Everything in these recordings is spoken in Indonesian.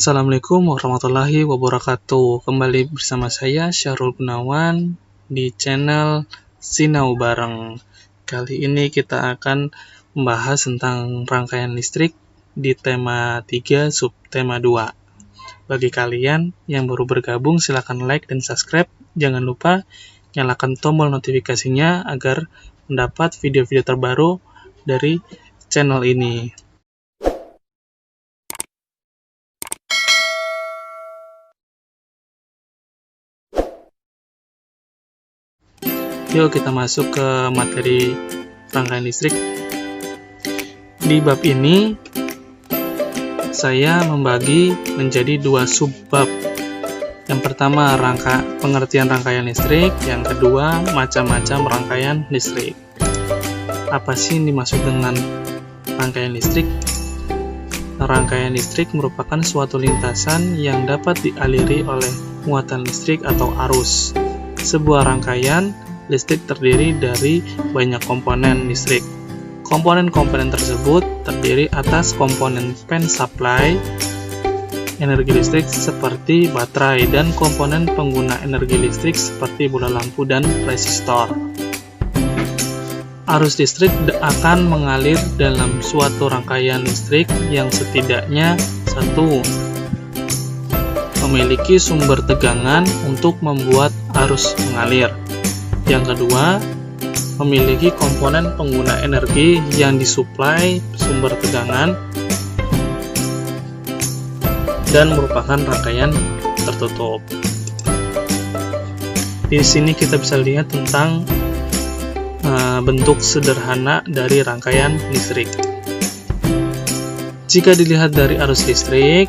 Assalamualaikum warahmatullahi wabarakatuh. Kembali bersama saya Syahrul Gunawan di channel Sinau Bareng. Kali ini kita akan membahas tentang rangkaian listrik di tema 3 subtema 2. Bagi kalian yang baru bergabung, silakan like dan subscribe. Jangan lupa nyalakan tombol notifikasinya agar mendapat video-video terbaru dari channel ini. Yuk kita masuk ke materi rangkaian listrik. Di bab ini saya membagi menjadi 2 subbab. Yang pertama pengertian rangkaian listrik, yang kedua macam-macam rangkaian listrik. Apa sih yang dimaksud dengan rangkaian listrik? Rangkaian listrik merupakan suatu lintasan yang dapat dialiri oleh muatan listrik atau arus. Sebuah rangkaian listrik terdiri dari banyak komponen listrik. Komponen-komponen tersebut terdiri atas komponen pen supply energi listrik seperti baterai dan komponen pengguna energi listrik seperti bola lampu dan resistor. Arus listrik akan mengalir dalam suatu rangkaian listrik yang setidaknya satu memiliki sumber tegangan untuk membuat arus mengalir. Yang kedua, memiliki komponen pengguna energi yang disuplai sumber tegangan dan merupakan rangkaian tertutup. Di sini kita bisa lihat tentang bentuk sederhana dari rangkaian listrik. Jika dilihat dari arus listrik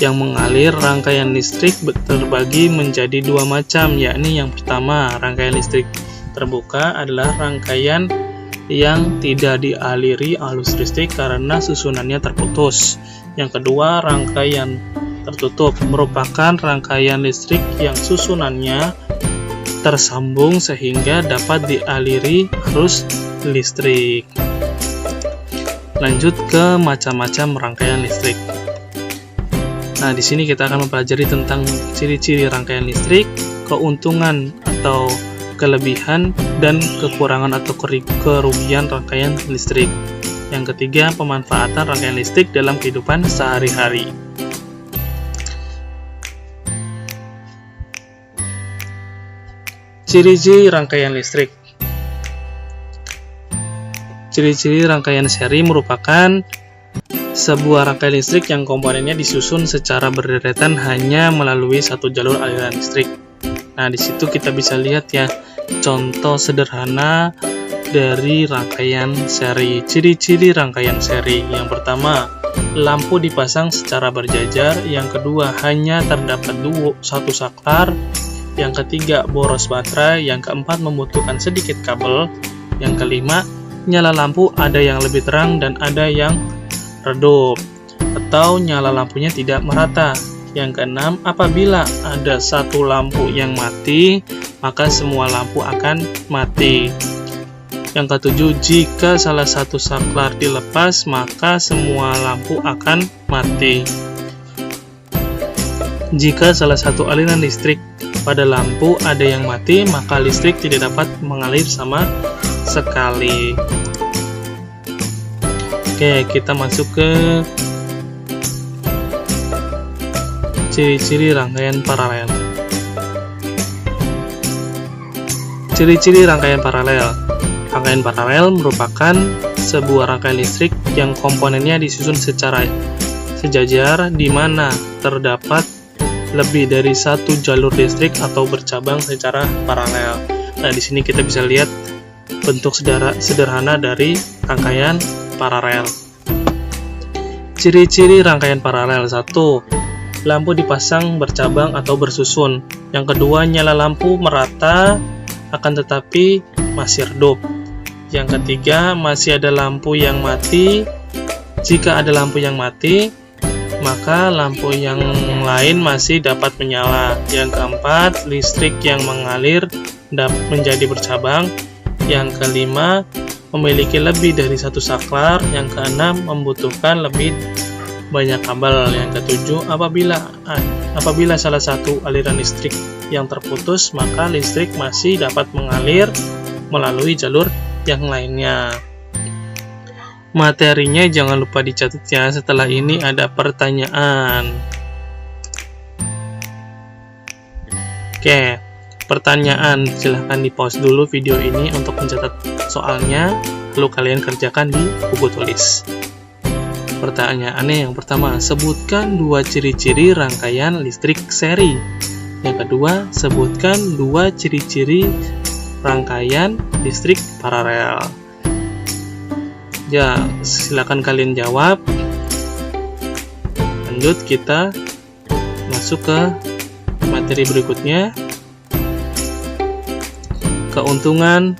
yang mengalir, rangkaian listrik terbagi menjadi 2 macam, yakni yang pertama, rangkaian listrik terbuka adalah rangkaian yang tidak dialiri arus listrik karena susunannya terputus. Yang kedua, rangkaian tertutup merupakan rangkaian listrik yang susunannya tersambung sehingga dapat dialiri arus listrik. Lanjut ke macam-macam rangkaian listrik. Nah, di sini kita akan mempelajari tentang ciri-ciri rangkaian listrik, keuntungan atau kelebihan, dan kekurangan atau kerugian rangkaian listrik. Yang ketiga, pemanfaatan rangkaian listrik dalam kehidupan sehari-hari. Ciri-ciri rangkaian listrik. Ciri-ciri rangkaian seri merupakan sebuah rangkaian listrik yang komponennya disusun secara berderet hanya melalui satu jalur aliran listrik. Nah, di situ kita bisa lihat ya contoh sederhana dari rangkaian seri. Ciri-ciri rangkaian seri. Yang pertama, lampu dipasang secara berjajar. Yang kedua, hanya terdapat satu saklar. Yang ketiga, boros baterai. Yang keempat, membutuhkan sedikit kabel. Yang kelima, nyala lampu ada yang lebih terang dan ada yang redup, atau nyala lampunya tidak merata. Yang keenam, apabila ada satu lampu yang mati, maka semua lampu akan mati. Yang ketujuh, jika salah satu saklar dilepas, maka semua lampu akan mati. Jika salah satu aliran listrik pada lampu ada yang mati, maka listrik tidak dapat mengalir sama sekali. Oke, kita masuk ke ciri-ciri rangkaian paralel. Ciri-ciri rangkaian paralel. Rangkaian paralel merupakan sebuah rangkaian listrik yang komponennya disusun secara sejajar, di mana terdapat lebih dari satu jalur listrik atau bercabang secara paralel. Nah, di sini kita bisa lihat bentuk sederhana dari rangkaian paralel. Ciri-ciri rangkaian paralel. 1. Lampu dipasang bercabang atau bersusun. Yang kedua, nyala lampu merata akan tetapi masih redup. Yang ketiga, masih ada lampu yang mati. Jika ada lampu yang mati, maka lampu yang lain masih dapat menyala. Yang keempat, listrik yang mengalir menjadi bercabang. Yang kelima, memiliki lebih dari satu saklar. Yang keenam, membutuhkan lebih banyak kabel. Yang ketujuh, apabila salah satu aliran listrik yang terputus, maka listrik masih dapat mengalir melalui jalur yang lainnya. Materinya jangan lupa dicatat ya. Setelah ini ada pertanyaan. Oke, pertanyaan, silahkan di pause dulu video ini untuk mencatat soalnya, lalu kalian kerjakan di buku tulis. Pertanyaannya yang pertama, sebutkan 2 ciri-ciri rangkaian listrik seri. Yang kedua, sebutkan 2 ciri-ciri rangkaian listrik paralel. Ya, silakan kalian jawab. Lanjut, kita masuk ke materi berikutnya. Keuntungan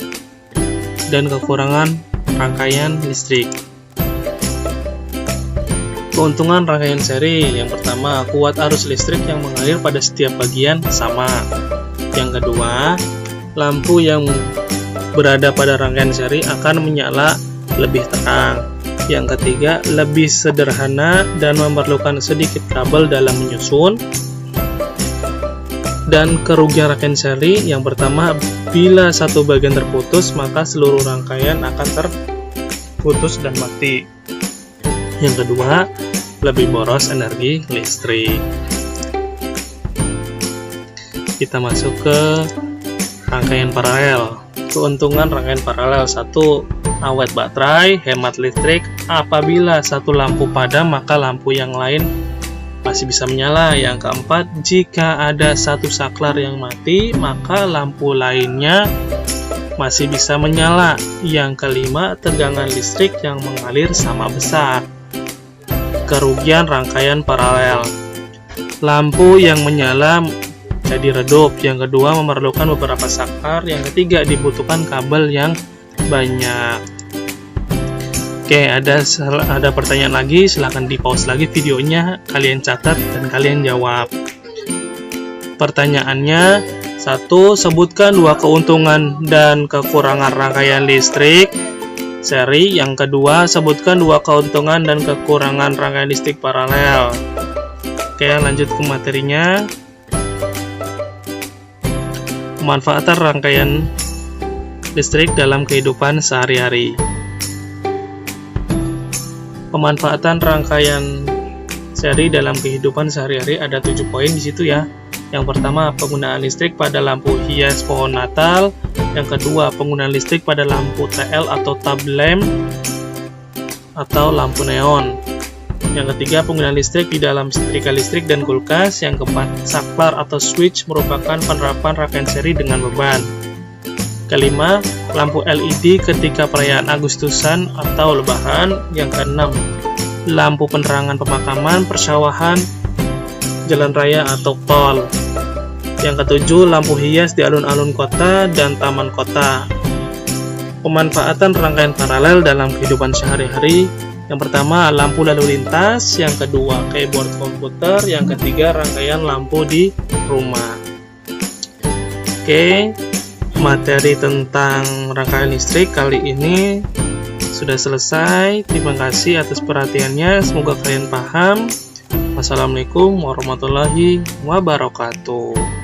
dan kekurangan rangkaian listrik. Keuntungan rangkaian seri. Yang pertama, kuat arus listrik yang mengalir pada setiap bagian sama. Yang kedua, lampu yang berada pada rangkaian seri akan menyala lebih terang. Yang ketiga, lebih sederhana dan memerlukan sedikit kabel dalam menyusun. Dan kerugian rangkaian seri, yang pertama, bila satu bagian terputus, maka seluruh rangkaian akan terputus dan mati. Yang kedua, lebih boros energi listrik. Kita masuk ke rangkaian paralel. Keuntungan rangkaian paralel. 1. Awet baterai, hemat listrik. Apabila satu lampu padam, maka lampu yang lain masih bisa menyala. Yang keempat, jika ada satu saklar yang mati, maka lampu lainnya masih bisa menyala. Yang kelima, tegangan listrik yang mengalir sama besar. Kerugian rangkaian paralel. Lampu yang menyala jadi redup. Yang kedua, memerlukan beberapa saklar. Yang ketiga, dibutuhkan kabel yang banyak. Oke, ada pertanyaan lagi, silahkan di pause lagi videonya, kalian catat dan kalian jawab. Pertanyaannya, 1. Sebutkan 2 keuntungan dan kekurangan rangkaian listrik seri. Yang kedua, sebutkan 2 keuntungan dan kekurangan rangkaian listrik paralel. Oke, lanjut ke materinya. Pemanfaatan rangkaian listrik dalam kehidupan sehari-hari. Pemanfaatan rangkaian seri dalam kehidupan sehari-hari ada 7 poin di situ ya. Yang pertama, penggunaan listrik pada lampu hias pohon Natal. Yang kedua, penggunaan listrik pada lampu TL atau tub lamp atau lampu neon. Yang ketiga, penggunaan listrik di dalam setrika listrik dan kulkas. Yang keempat, saklar atau switch merupakan penerapan rangkaian seri dengan beban. Kelima, lampu LED ketika perayaan Agustusan atau Lebaran. Yang keenam, lampu penerangan pemakaman, persawahan, jalan raya atau tol. Yang ketujuh, lampu hias di alun-alun kota dan taman kota. Pemanfaatan rangkaian paralel dalam kehidupan sehari-hari. Yang pertama, lampu lalu lintas. Yang kedua, keyboard komputer. Yang ketiga, rangkaian lampu di rumah. Oke, materi tentang rangkaian listrik kali ini sudah selesai. Terima kasih atas perhatiannya, semoga kalian paham. Wassalamualaikum warahmatullahi wabarakatuh.